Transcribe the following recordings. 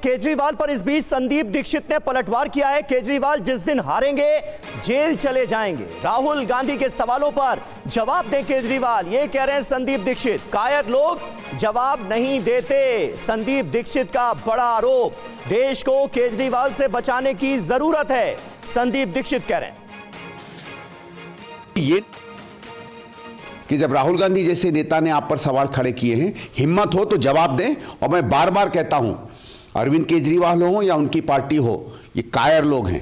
केजरीवाल पर इस बीच संदीप दीक्षित ने पलटवार किया है। केजरीवाल जिस दिन हारेंगे जेल चले जाएंगे। राहुल गांधी के सवालों पर जवाब दें केजरीवाल, ये कह रहे हैं संदीप दीक्षित। कायर लोग जवाब नहीं देते, संदीप दीक्षित का बड़ा आरोप। देश को केजरीवाल से बचाने की जरूरत है, संदीप दीक्षित कह रहे हैं। ये कि जब राहुल गांधी जैसे नेता ने आप पर सवाल खड़े किए हैं, हिम्मत हो तो जवाब दें। और मैं बार बार कहता हूं, अरविंद केजरीवाल हो या उनकी पार्टी हो, ये कायर लोग हैं।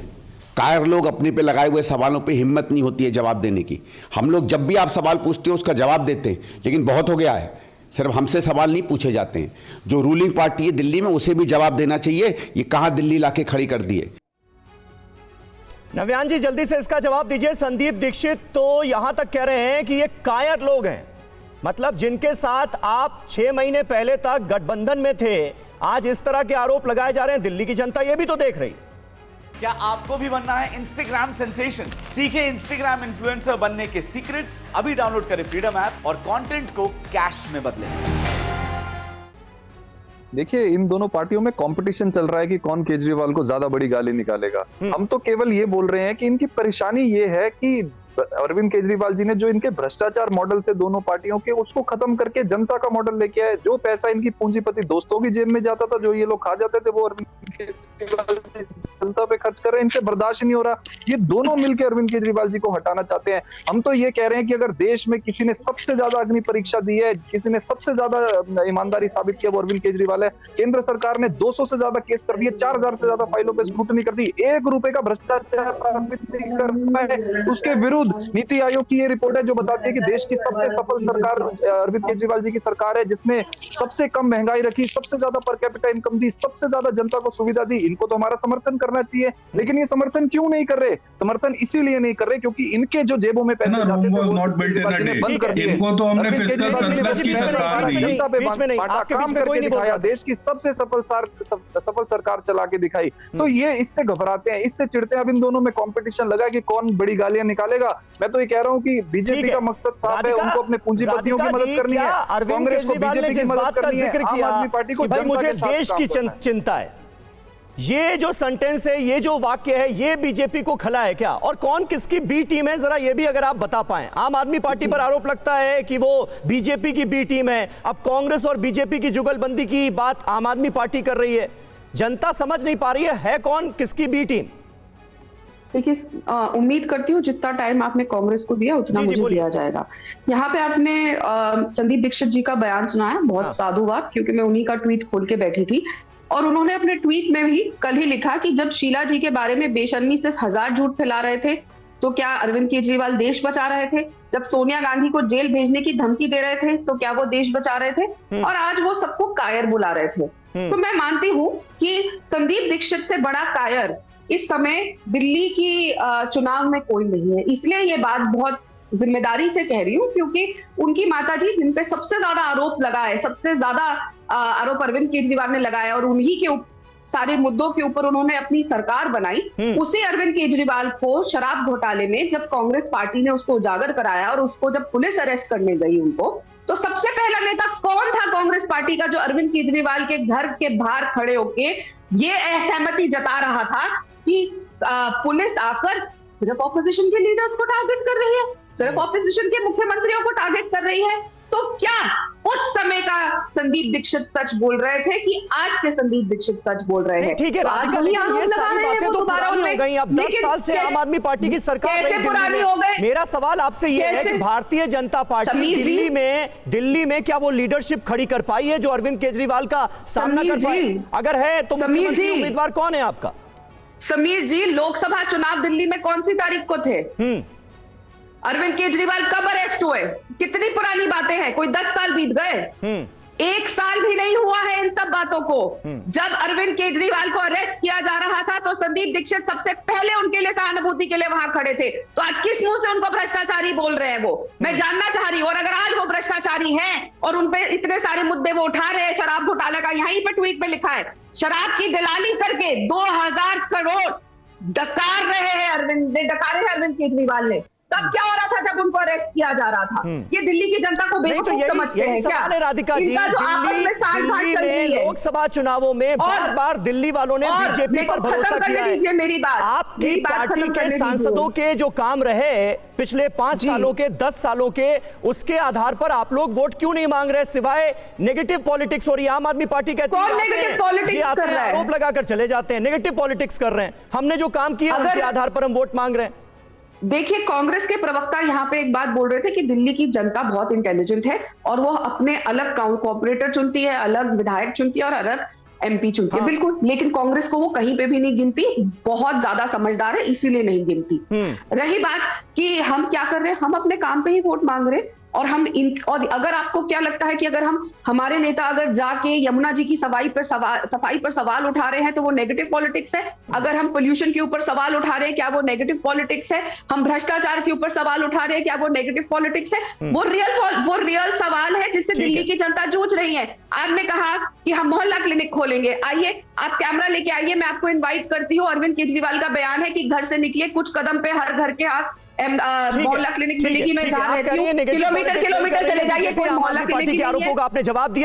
कायर लोग अपने पे लगाए हुए सवालों पे हिम्मत नहीं होती है जवाब देने की। हम लोग जब भी आप सवाल पूछते हो उसका जवाब देते हैं, लेकिन बहुत हो गया है, सिर्फ हमसे सवाल नहीं पूछे जाते हैं। जो रूलिंग पार्टी है दिल्ली में, उसे भी जवाब देना चाहिए। ये कहां दिल्ली लाके खड़ी कर दिए। नव्यान जी जल्दी से इसका जवाब दीजिए। संदीप दीक्षित तो यहां तक कह रहे हैं कि ये कायर लोग हैं, मतलब जिनके साथ आप 6 महीने पहले तक गठबंधन में थे, आज इस तरह के आरोप लगाए जा रहे हैं। दिल्ली की जनता ये भी तो देख रही। क्या आपको भी बनना है इंस्टाग्राम सेंसेशन? सीखे इंस्टाग्राम इन्फ्लुएंसर बनने के सीक्रेट्स। अभी डाउनलोड करें फ्रीडम ऐप और कंटेंट को कैश में बदलें। देखिए, इन दोनों पार्टियों में कंपटीशन चल रहा है कि कौन केजरीवाल को ज्यादा बड़ी गाली निकालेगा। हम तो केवल ये बोल रहे हैं कि इनकी परेशानी ये है कि अरविंद केजरीवाल जी ने जो इनके भ्रष्टाचार मॉडल थे दोनों पार्टियों के, उसको खत्म करके जनता का मॉडल लेके आए। जो पैसा इनकी पूंजीपति दोस्तों की जेब में जाता था, जो ये लोग खा जाते थे, वो अरविंद केजरीवाल जी जनता पे खर्च कर रहे हैं। इनसे बर्दाश्त नहीं हो रहा। ये दोनों मिलकर अरविंद केजरीवाल जी को हटाना चाहते हैं। हम तो ये कह रहे हैं कि अगर देश में किसी ने सबसे ज्यादा अग्नि परीक्षा दी है, किसी ने सबसे ज्यादा ईमानदारी साबित किया, वो अरविंद केजरीवाल है। केंद्र सरकार ने 200 से ज्यादा केस कर दिए, 4000 से ज्यादा फाइलों पे स्क्रूटनी कर दी। 1 रुपए का भ्रष्टाचार साबित नहीं कर पाए। उसके विरुद्ध नीति आयोग की ये रिपोर्ट है जो बताती है कि देश की सबसे सफल सरकार अरविंद केजरीवाल जी की सरकार है, जिसने सबसे कम महंगाई रखी, सबसे ज्यादा पर कैपिटा इनकम दी, सबसे ज्यादा जनता को सुविधा दी। इनको तो हमारा समर्थन करना चाहिए, लेकिन ये समर्थन क्यों नहीं कर रहे? समर्थन इसीलिए नहीं कर रहे क्योंकि इनके जो जेबों में पैसे जाते थे वो बंद कर दिए। इनको तो हमने फिस्कल सरप्लस की सरकार दी, जनता पे काम करके दिखाया, देश की सबसे सफल सरकार चला के दिखाई। तो ये इससे घबराते हैं, इससे चिढ़ते हैं। अब इन दोनों में कंपटीशन लगा कि कौन बड़ी गालियां निकालेगा। मैं तो ये कह रहा हूं कि बीजेपी का मकसद साफ है, उनको अपने पूंजीपतियों की मदद करनी है, कांग्रेस को बीजेपी की मदद करनी है, आम आदमी पार्टी को जनता मुझे के साथ देश की चिंता है। ये जो सेंटेंस है, ये जो वाक्य है, ये बीजेपी को खला है क्या? और कौन किसकी बी टीम है, जरा ये भी अगर आप बता पाएं। आम आदमी पार्टी पर आरोप लगता है कि वो बीजेपी की बी टीम है। अब कांग्रेस और बीजेपी की जुगलबंदी की बात आम आदमी पार्टी कर रही है। जनता समझ नहीं पा रही है कौन किसकी बी टीम? देखिए, उम्मीद करती हूँ जितना टाइम आपने कांग्रेस को दिया उतना मुझे दिया जाएगा। यहाँ पे आपने संदीप दीक्षित जी का बयान सुना है, बहुत साधुवाद, क्योंकि मैं उन्हीं का ट्वीट खोल के बैठी थी। और उन्होंने अपने ट्वीट में भी कल ही लिखा कि जब शीला जी के बारे में बेशर्मी से 1000 झूठ फैला रहे थे, तो क्या अरविंद केजरीवाल देश बचा रहे थे? जब सोनिया गांधी को जेल भेजने की धमकी दे रहे थे, तो क्या वो देश बचा रहे थे? और आज वो सबको कायर बुला रहे थे। तो मैं मानती हूँ कि संदीप दीक्षित से बड़ा कायर इस समय दिल्ली की चुनाव में कोई नहीं है। इसलिए ये बात बहुत जिम्मेदारी से कह रही हूँ, क्योंकि उनकी माताजी जिन पे सबसे ज्यादा आरोप लगा है, सबसे ज्यादा आरोप अरविंद केजरीवाल ने लगाया और उन्हीं के सारे मुद्दों के ऊपर उन्होंने अपनी सरकार बनाई, उसे अरविंद केजरीवाल को शराब घोटाले में जब कांग्रेस पार्टी ने उसको उजागर कराया और उसको जब पुलिस अरेस्ट करने गई उनको, तो सबसे पहला नेता कौन था कांग्रेस पार्टी का जो अरविंद केजरीवाल के घर के बाहर खड़े होके ये असहमति जता रहा था कि पुलिस आकर सिर्फ ऑपोजिशन के लीडर्स को टारगेट कर रही है, सिर्फ ऑपोजिशन के मुख्यमंत्रियों को टारगेट कर रही है। तो क्या उस समय का संदीप दीक्षित सच बोल रहे थे कि आज के संदीप दीक्षित सच बोल रहे हैं? ठीक है, ये सारी बातें तो पुरानी हो गई। अब 10 साल से आम आदमी पार्टी की सरकार रही दिल्ली में। मेरा सवाल आपसे ये है कि भारतीय जनता पार्टी दिल्ली में क्या वो लीडरशिप खड़ी कर पाई है जो अरविंद केजरीवाल का सामना कर पाए? अगर है तो मुख्यमंत्री उम्मीदवार कौन है आपका? समीर जी, लोकसभा चुनाव दिल्ली में कौन सी तारीख को थे? अरविंद केजरीवाल कब अरेस्ट हुए? कितनी पुरानी बातें हैं? कोई 10 साल बीत गए? 1 साल भी नहीं हुआ है इन सब बातों को। जब अरविंद केजरीवाल को अरेस्ट किया जा रहा था तो संदीप दीक्षित सबसे पहले उनके लिए सहानुभूति के लिए वहां खड़े थे। तो आज किस मुंह से उनको भ्रष्टाचारी बोल रहे हैं वो? मैं जानना चाह रही हूँ। और अगर आज वो भ्रष्टाचारी हैं और उन पे इतने सारे मुद्दे वो उठा रहे हैं, शराब घोटाला का यहीं पे ट्वीट में लिखा है, शराब की दलाली करके 2000 करोड़ डकार रहे हैं अरविंद केजरीवाल ने। तब क्या हो रहा था जब उनको अरेस्ट किया जा रहा था? ये दिल्ली की जनता को नहीं तो बेवकूफ समझते यही हैं क्या? सवाल है राधिका जी, इनका जो आपस में साठ-साठ दिल्ली चल रही में है। लोकसभा चुनावों में बार बार दिल्ली वालों ने और बीजेपी मेरे को पर भरोसा खत्म करने किया है। दीजिए मेरी बात। आपकी मेरी बात पार्टी खत्म के करने सांसदों दीजिए। के जो काम रहे पिछले 5 जी। सालों के, 10 सालों के, उसके आधार पर आप लोग वोट क्यों नहीं मांग रहे? सिवाय नेगेटिव पॉलिटिक्स हो रही है। आम आदमी पार्टी कहती है कौन negative politics कर रहा है? आरोप लगाकर चले जाते हैं, नेगेटिव पॉलिटिक्स कर रहे हैं। हमने जो काम किया अगर- उनके आधार पर हम वोट मांग रहे हैं। देखिए, कांग्रेस के प्रवक्ता यहाँ पे एक बात बोल रहे थे कि दिल्ली की जनता बहुत इंटेलिजेंट है और वो अपने अलग कॉर्पोरेटर चुनती है, अलग विधायक चुनती है और अलग एमपी चुनती है। बिल्कुल, लेकिन कांग्रेस को वो कहीं पे भी नहीं गिनती, बहुत ज्यादा समझदार है इसीलिए नहीं गिनती। रही बात कि हम क्या कर रहे हैं, हम अपने काम पे ही वोट मांग रहे हैं। और और अगर आपको क्या लगता है कि अगर हमारे नेता अगर जाके यमुना जी की सफाई पर सवाल उठा रहे हैं तो वो नेगेटिव पॉलिटिक्स है? अगर हम पोल्यूशन के ऊपर सवाल उठा रहे हैं क्या वो नेगेटिव पॉलिटिक्स है? हम भ्रष्टाचार के ऊपर सवाल उठा रहे हैं क्या वो नेगेटिव पॉलिटिक्स है? वो रियल सवाल है जिससे दिल्ली की जनता जूझ रही है। आपने कहा कि हम मोहल्ला क्लिनिक खोलेंगे, आइए आप कैमरा लेके आइए, मैं आपको इन्वाइट करती हूँ। अरविंद केजरीवाल का बयान है कि घर से निकलिए, कुछ कदम पे हर घर के हाथ मोहल्ला क्लिनिक मिलेगी। मैं जहाँ रहती हूँ किलोमीटर चले जाइए, कोई मोहल्ला क्लिनिक नहीं है। आरोपों का आपने जवाब दिया।